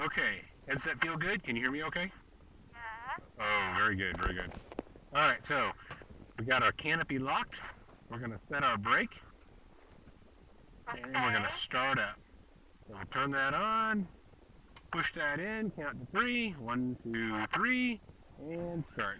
Okay. Headset feel good? Can you hear me okay? Yeah. Oh, very good, very good. Alright, so we got our canopy locked. We're going to set our brake. Okay. And we're going to start up. So we'll turn that on. Push that in. Count to 3. 1, 2, 3. And start.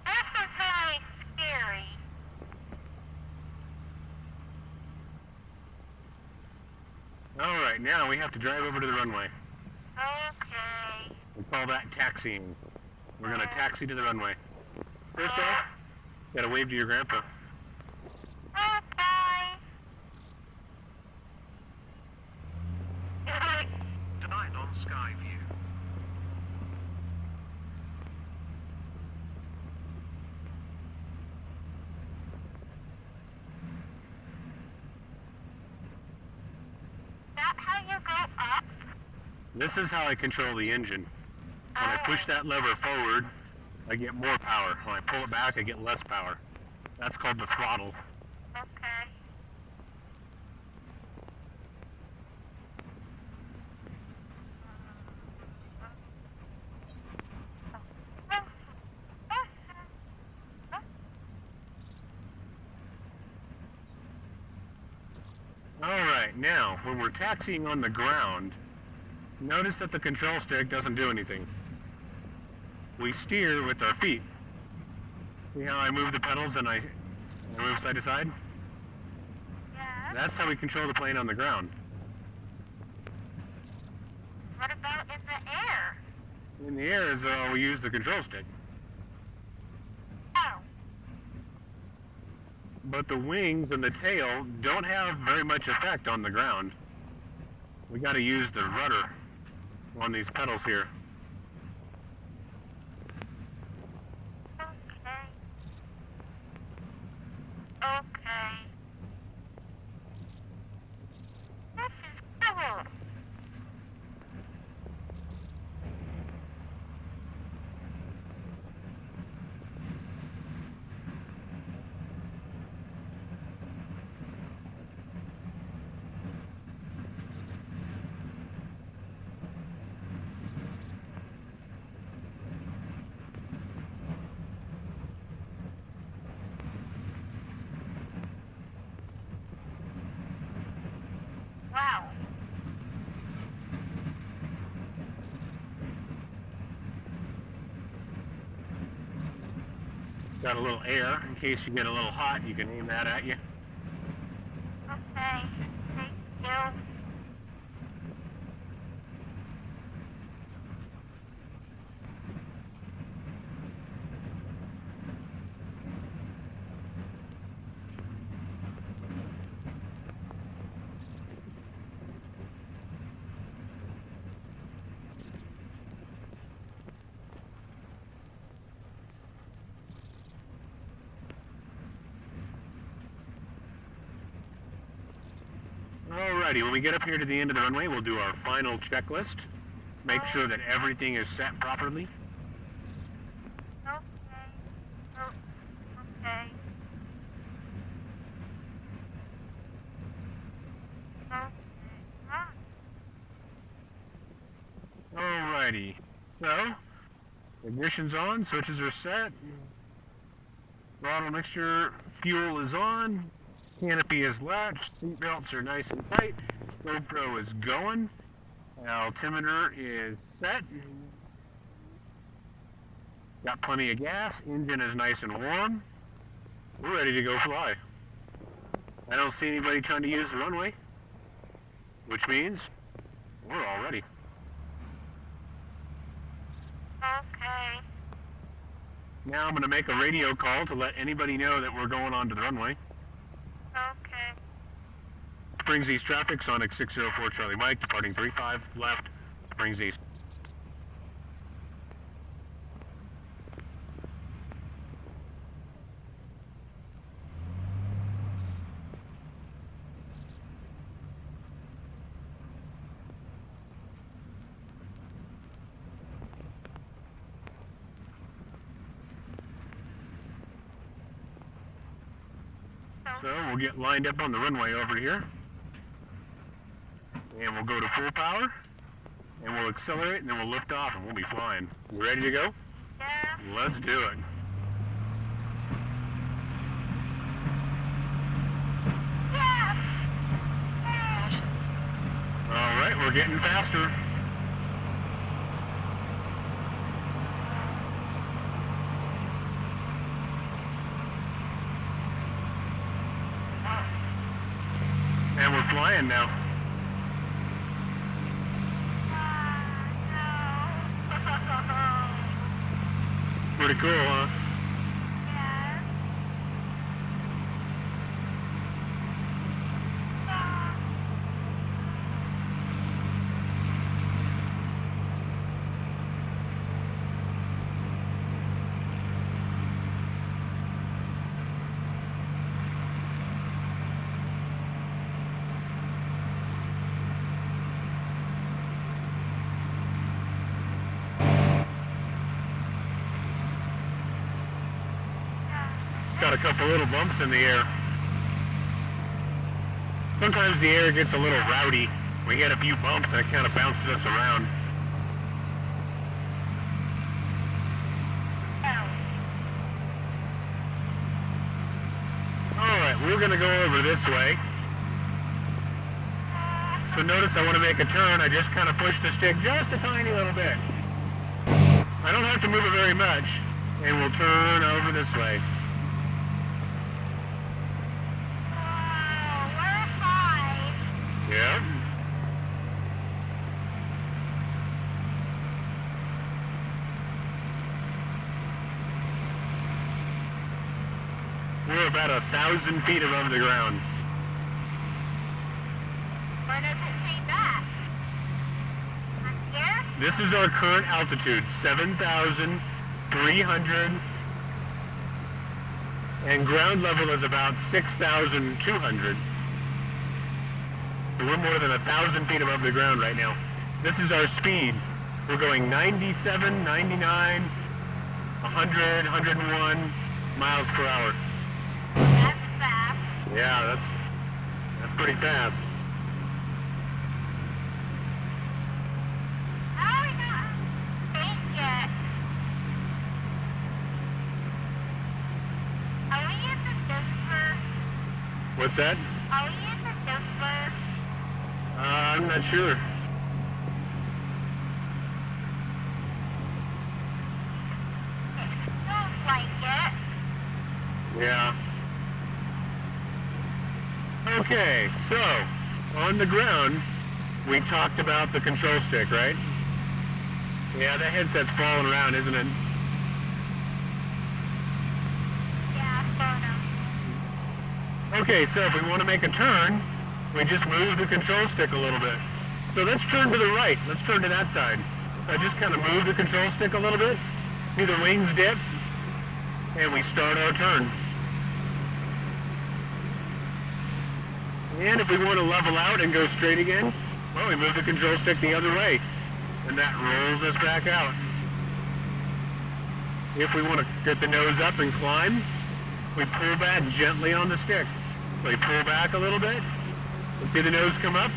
This is really scary. Alright, now we have to drive over to the runway. Okay. We call that taxiing. We're going to taxi to the runway. First off, gotta wave to your grandpa. Okay. Tonight on Skyview. That how you go up? This is how I control the engine. When I push that lever forward, I get more power. When I pull it back, I get less power. That's called the throttle. Okay. Alright, now, when we're taxiing on the ground, notice that the control stick doesn't do anything. We steer with our feet. See how I move the pedals and I move side to side? Yeah. That's how we control the plane on the ground. What about in the air? In the air is we use the control stick. Oh. But the wings and the tail don't have very much effect on the ground. We gotta use the rudder on these pedals here. Okay. Okay. This is cool. Wow. Got a little air in case you get a little hot, you can aim that at you. Okay. Thank you. Alrighty, when we get up here to the end of the runway, we'll do our final checklist. Make sure that everything is set properly. Okay. Oh, okay. Okay. Ah. Alrighty, so ignition's on, switches are set, throttle mixture, fuel is on, canopy is latched, seat belts are nice and tight, GoPro is going, altimeter is set, got plenty of gas, engine is nice and warm, we're ready to go fly. I don't see anybody trying to use the runway, which means we're all ready. Okay. Now I'm going to make a radio call to let anybody know that we're going on to the runway. Okay. Springs East traffic, Sonex 604 Charlie Mike, departing 35 left, Springs East. So we'll get lined up on the runway over here. And we'll go to full power. And we'll accelerate and then we'll lift off and we'll be flying. You ready to go? Yeah. Let's do it. Yes. Yes. Alright, we're getting faster. And we're flying now. Pretty cool, huh? Yes. Got a couple little bumps in the air. Sometimes the air gets a little rowdy. We get a few bumps and it kind of bounces us around. Alright, we're going to go over this way. So notice I want to make a turn. I just kind of push the stick just a tiny little bit. I don't have to move it very much. And we'll turn over this way. We're high. Yeah. We're about 1,000 feet above the ground. Where does it say that? On here? This is our current altitude, 7,300, and ground level is about 6,200. So we're more than 1,000 feet above the ground right now. This is our speed. We're going 97, 99, 100, 101 miles per hour. That's fast. Yeah, that's pretty fast. How are we not faint yet? Are we in the Denver? What's that? Are we in the Denver? I'm not sure. It feels like it. Yeah. Okay, so on the ground, we talked about the control stick, right? Yeah, that headset's falling around, isn't it? Yeah, sort of. Okay, so if we want to make a turn, we just move the control stick a little bit. So let's turn to the right. Let's turn to that side. I just kind of move the control stick a little bit, see the wings dip, and we start our turn. And if we want to level out and go straight again, well, we move the control stick the other way, and that rolls us back out. If we want to get the nose up and climb, we pull back gently on the stick. So we pull back a little bit, and see the nose come up,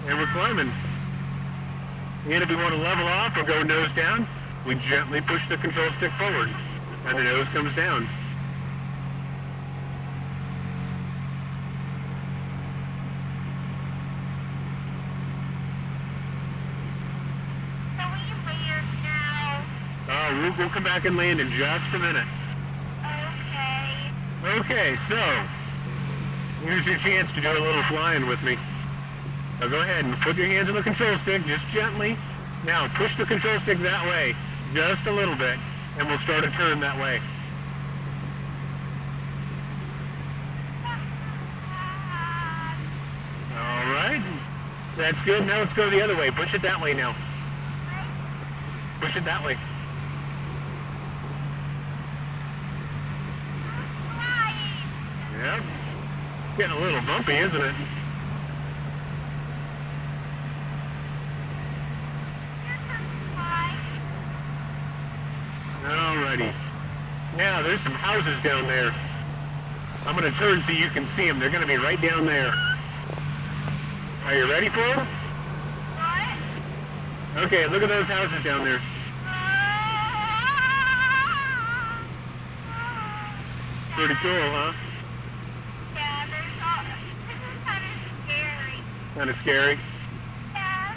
and we're climbing. And if we want to level off or go nose down, we gently push the control stick forward, and the nose comes down. So we land now. We'll come back and land in just a minute. Okay. Okay, so here's your chance to do a little flying with me. Now go ahead and put your hands on the control stick, just gently. Now push the control stick that way, just a little bit, and we'll start a turn that way. All right, that's good. Now let's go the other way. Push it that way now. Push it that way. Flying. Yep. Getting a little bumpy, isn't it? Alrighty. Yeah, there's some houses down there. I'm going to turn so you can see them. They're going to be right down there. Are you ready for them? What? Okay, look at those houses down there. Pretty cool, huh? Yeah, there's all, this is kind of scary. Kind of scary. Yeah.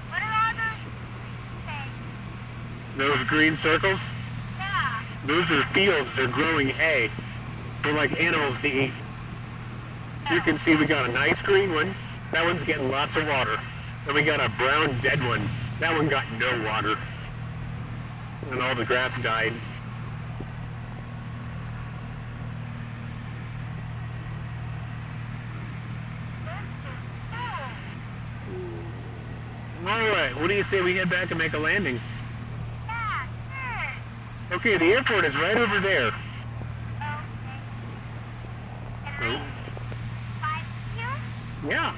What are all those things? Those green circles, Yeah. those are fields. They're growing hay for like animals to eat. You can see we got a nice green one. That one's getting lots of water. And we got a brown dead one. That one got no water. And all the grass died. Alright, what do you say we head back and make a landing? Yeah, sure. Okay, the airport is right over there. Okay. Can I fly with you? Yeah.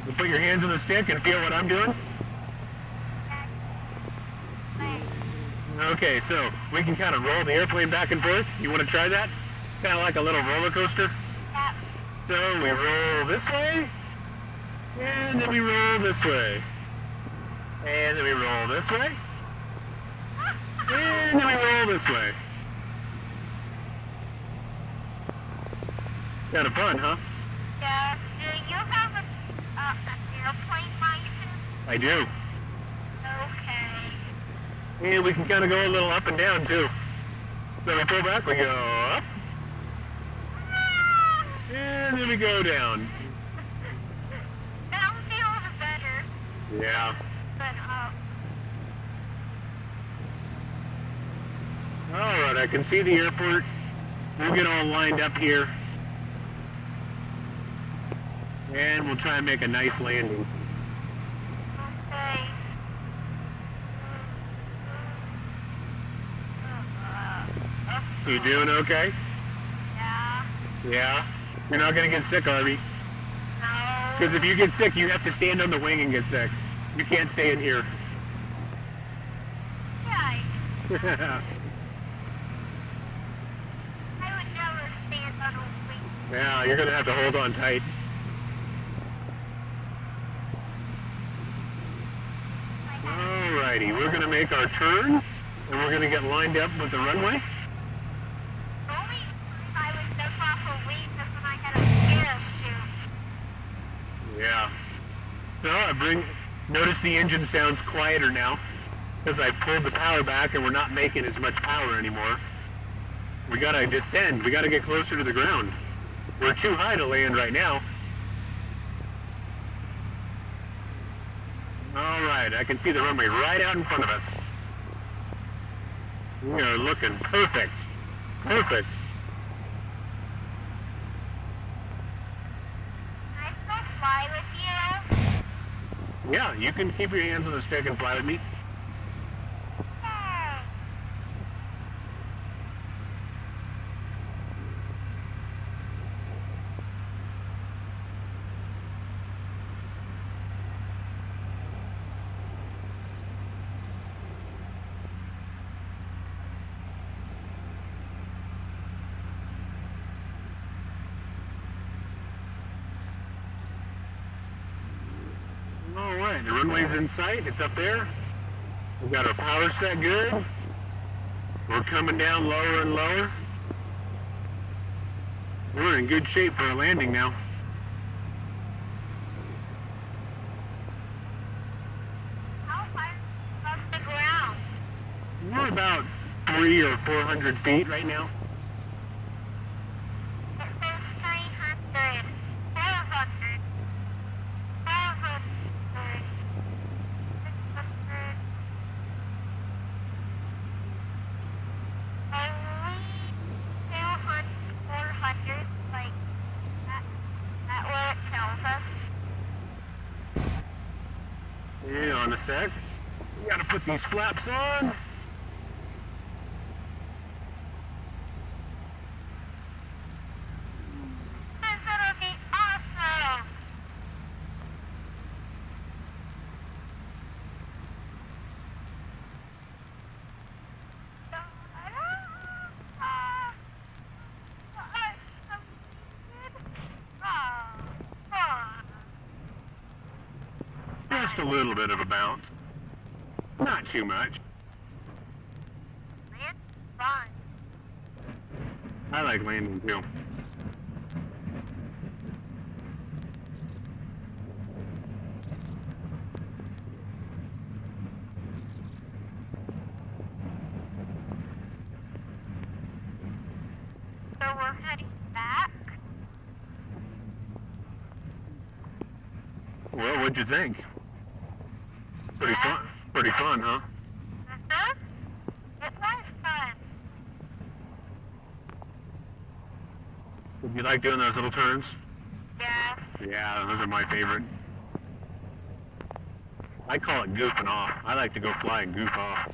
You put your hands on the stick and feel what I'm doing? Okay, so we can kind of roll the airplane back and forth. You want to try that? Kind of like a little roller coaster. Yeah. So we roll this way, and then we roll this way, and then we roll this way, and then we roll this way. Kind of fun, huh? Yeah. Do you have an airplane license? I do. Okay. And we can kind of go a little up and down, too. So we pull back, we go up, and then we go down. Down feels better Yeah. than up. Alright, I can see the airport. We'll get all lined up here. And we'll try and make a nice landing. Okay. You doing okay? Yeah. Yeah? You're not gonna get sick, are we? No. Because if you get sick, you have to stand on the wing and get sick. You can't stay in here. Yeah. I would never stand on a wing. Yeah, you're gonna have to hold on tight. Alrighty, we're gonna make our turn, and we're gonna get lined up with the runway. Only time I would step off a wing is when I had a parachute. Yeah. So notice the engine sounds quieter now, because I pulled the power back and we're not making as much power anymore. We gotta descend, we gotta get closer to the ground. We're too high to land right now. Alright, I can see the runway right out in front of us. We are looking perfect. Perfect. Can I still fly with you? Yeah, you can keep your hands on the stick and fly with me. Hey. Alright, the runway's in sight. It's up there. We've got our power set good. We're coming down lower and lower. We're in good shape for a landing now. How far above the ground? We're about 300 or 400 feet right now. It says 300. 400. 500. 600. Only 200, 400, like that where it tells us. Hang on a sec. We gotta put these flaps on. This is gonna be awesome. a little bit of a bounce. Not too much. Man, fun. I like landing too. So we're heading back. Well, what'd you think? Pretty fun. Pretty fun, huh? Uh-huh. It was fun. Did you like doing those little turns? Yeah. Yeah, those are my favorite. I call it goofing off. I like to go fly and goof off.